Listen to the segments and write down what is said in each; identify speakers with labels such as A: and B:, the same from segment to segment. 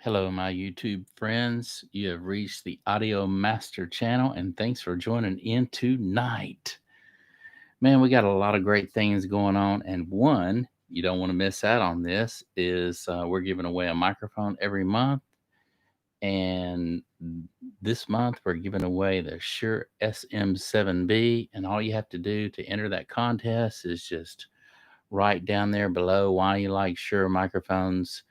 A: Hello, my YouTube friends. You have reached the Audio Master channel, and thanks for joining in tonight. Man, we got a lot of great things going on, and one you don't want to miss out on this is we're giving away a microphone every month, and this month we're giving away the Shure SM7B, and all you have to do to enter that contest is just write down there below why you like Shure microphones,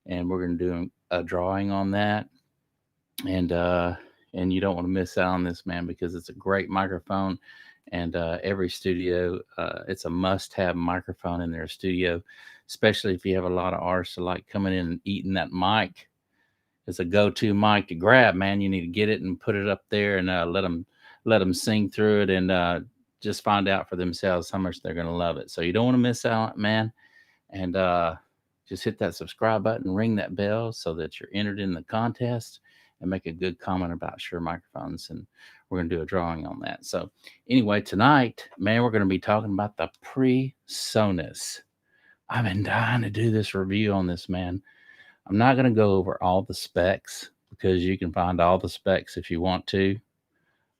A: and we're going to do a drawing on that and and you don't want to miss out on this, man, because it's a great microphone. And every studio, it's a must-have microphone in their studio, especially if you have a lot of artists that like coming in and eating that mic. It's a go-to mic to grab, man. You need to get it and put it up there and let them sing through it, and just find out for themselves how much they're going to love it. So you don't want to miss out, man. And just hit that subscribe button, ring that bell so that you're entered in the contest, and make a good comment about Shure microphones. And we're going to do a drawing on that. So, anyway, tonight, man, we're going to be talking about the PreSonus. I've been dying to do this review on this, man. I'm not going to go over all the specs because you can find all the specs if you want to,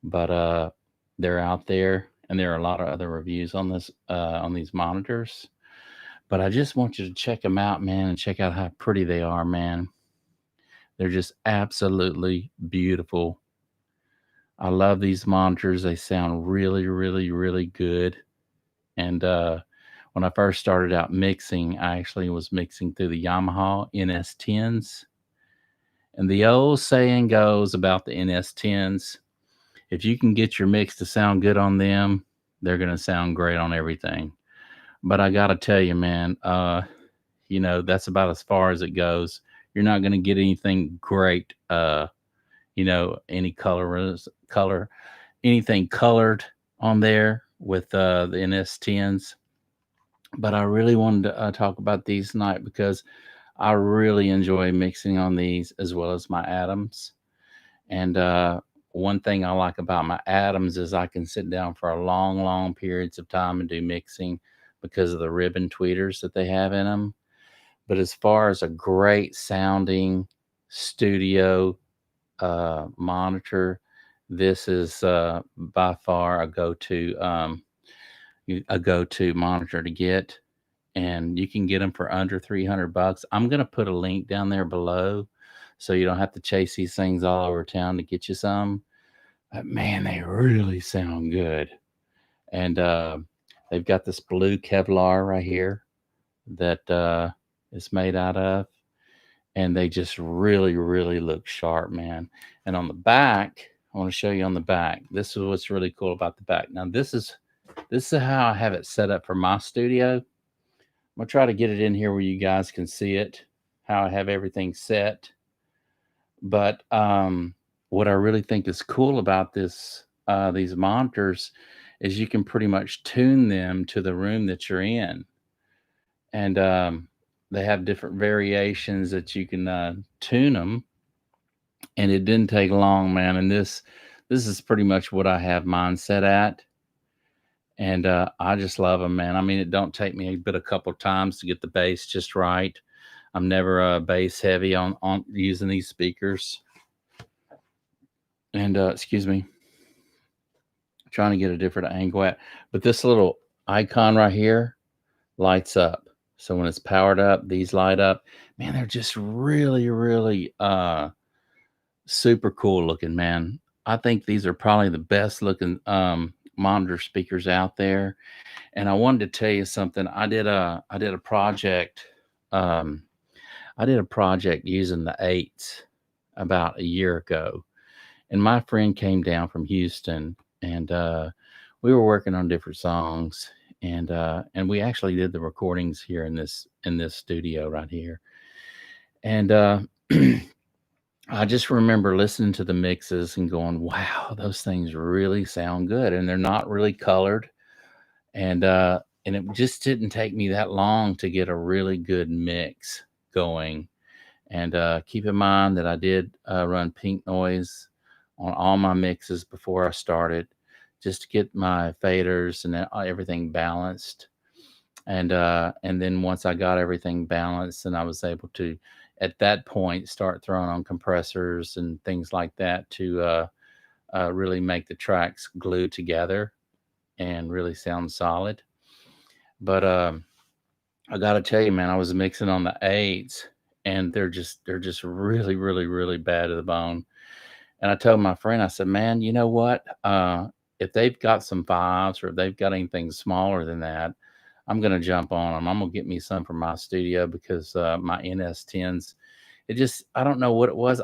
A: but they're out there, and there are a lot of other reviews on this on these monitors. But I just want you to check them out, man, and check out how pretty they are, man. They're just absolutely beautiful. I love these monitors. They sound really, really, really good. And when I first started out mixing, I actually was mixing through the Yamaha NS10s. And the old saying goes about the NS10s, if you can get your mix to sound good on them, they're going to sound great on everything. But I got to tell you, man, that's about as far as it goes. You're not going to get anything great, any color, anything colored on there with the NS10s. But I really wanted to talk about these tonight because I really enjoy mixing on these as well as my Atoms. And one thing I like about my Atoms is I can sit down for a long, long periods of time and do mixing because of the ribbon tweeters that they have in them. But as far as a great sounding studio monitor, this is by far a go-to monitor to get, and you can get them for under $300. I'm gonna put a link down there below, so you don't have to chase these things all over town to get you some. But man, they really sound good, and they've got this blue Kevlar right here that is made out of, and they just really, really look sharp, man. And on the back, I want to show you on the back. This is what's really cool about the back. Now, this is how I have it set up for my studio. I'm gonna try to get it in here where you guys can see it, how I have everything set. But what I really think is cool about these monitors is you can pretty much tune them to the room that you're in, and they have different variations that you can tune them. And it didn't take long, man. And this is pretty much what I have mine set at. And I just love them, man. I mean, it don't take me but a couple of times to get the bass just right. I'm never bass heavy on using these speakers. And excuse me, trying to get a different angle at. But this little icon right here lights up. So when it's powered up, these light up. Man, they're just really, really super cool looking, man. I think these are probably the best looking monitor speakers out there. And I wanted to tell you something. I did a project. Um, I did a project using the eights about a year ago, and my friend came down from Houston, and we were working on different songs, and we actually did the recordings here in this studio right here, and I just remember listening to the mixes and going, "Wow, those things really sound good," and they're not really colored, and it just didn't take me that long to get a really good mix going. And keep in mind that I did run pink noise on all my mixes before I started, just to get my faders and everything balanced. And then once I got everything balanced, and I was able to at that point start throwing on compressors and things like that to really make the tracks glue together and really sound solid. But I got to tell you, man, I was mixing on the eights, and they're just really, really, really bad to the bone. And I told my friend, I said, man, you know what? If they've got some fives or if they've got anything smaller than that, I'm gonna jump on them. I'm gonna get me some for my studio because my NS10s, it just I don't know what it was.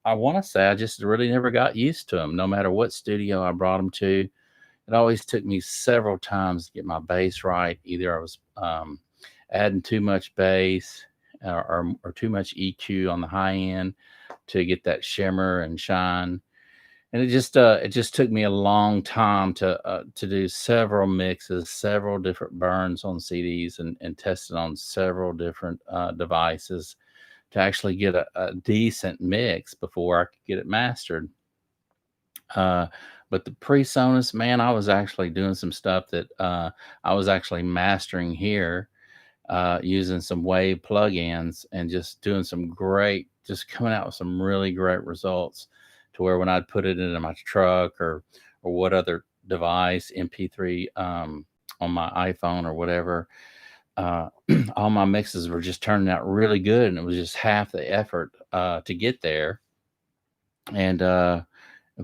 A: I want to say I just really never got used to them. No matter what studio I brought them to, it always took me several times to get my bass right. Either I was adding too much bass or too much EQ on the high end to get that shimmer and shine. And it just took me a long time to do several mixes, several different burns on CDs, and test it on several different devices to actually get a decent mix before I could get it mastered. Uh, but the PreSonus, man, I was actually doing some stuff that I was actually mastering here using some Wave plugins and just doing some great, just coming out with some really great results. To where when I'd put it into my truck or what other device, MP3 on my iPhone or whatever, uh, all my mixes were just turning out really good, and it was just half the effort to get there. And of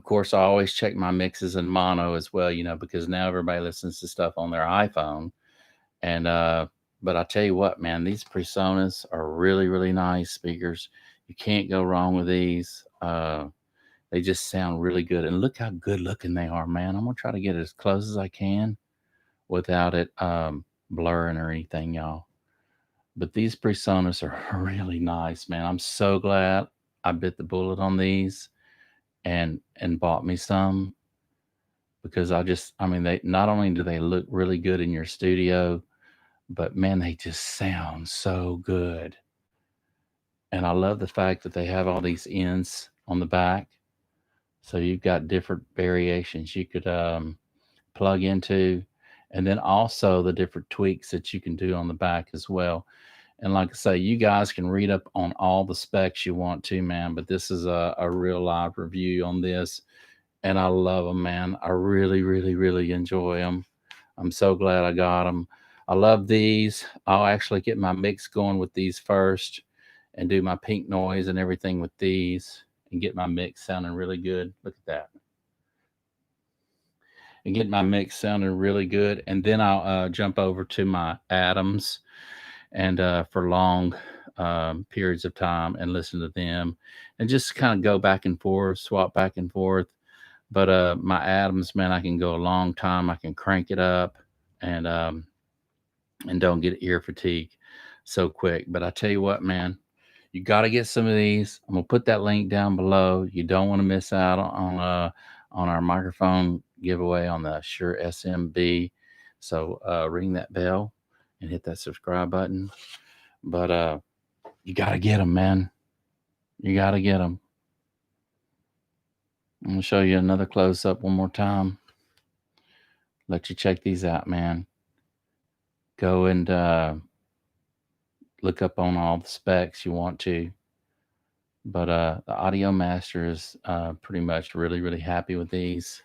A: course, I always check my mixes in mono as well, because now everybody listens to stuff on their iPhone. And but I tell you what, man, these PreSonus are really, really nice speakers. You can't go wrong with these. They just sound really good. And look how good looking they are, man. I'm gonna try to get as close as I can without it blurring or anything, y'all. But these PreSonus are really nice, man. I'm so glad I bit the bullet on these and bought me some because I mean, they not only do they look really good in your studio, but man, they just sound so good. And I love the fact that they have all these ends on the back. So you've got different variations you could plug into, and then also the different tweaks that you can do on the back as well. And like I say, you guys can read up on all the specs you want to, man. But this is a real live review on this, and I love them, man. I really, really, really enjoy them. I'm so glad I got them. I love these. I'll actually get my mix going with these first and do my pink noise and everything with these and get my mix sounding really good. Look at that. And get my mix sounding really good. And then I'll jump over to my Atoms and for long periods of time and listen to them and just kind of go back and forth, swap back and forth. But my Atoms, man, I can go a long time. I can crank it up and don't get ear fatigue so quick. But I tell you what, man, you got to get some of these. I'm gonna put that link down below. You don't want to miss out on our microphone giveaway on the Shure SMB. So ring that bell and hit that subscribe button. But you got to get them, man. You got to get them. I'm gonna show you another close up one more time. Let you check these out, man. Go and look up on all the specs you want to. But the Audio Master is pretty much really, really happy with these.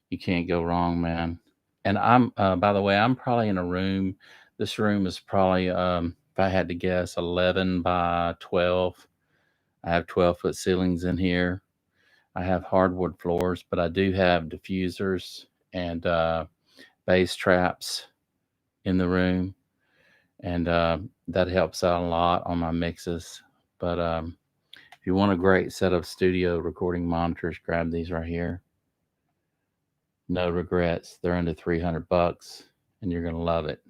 A: You can't go wrong, man. And I'm, by the way, I'm probably in a room. This room is probably, if I had to guess, 11 by 12. I have 12-foot ceilings in here. I have hardwood floors, but I do have diffusers and bass traps in the room. And that helps out a lot on my mixes. But if you want a great set of studio recording monitors, grab these right here. No regrets. They're under $300 and you're going to love it.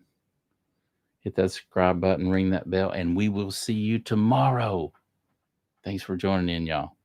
A: Hit that subscribe button, ring that bell, and we will see you tomorrow. Thanks for joining in, y'all.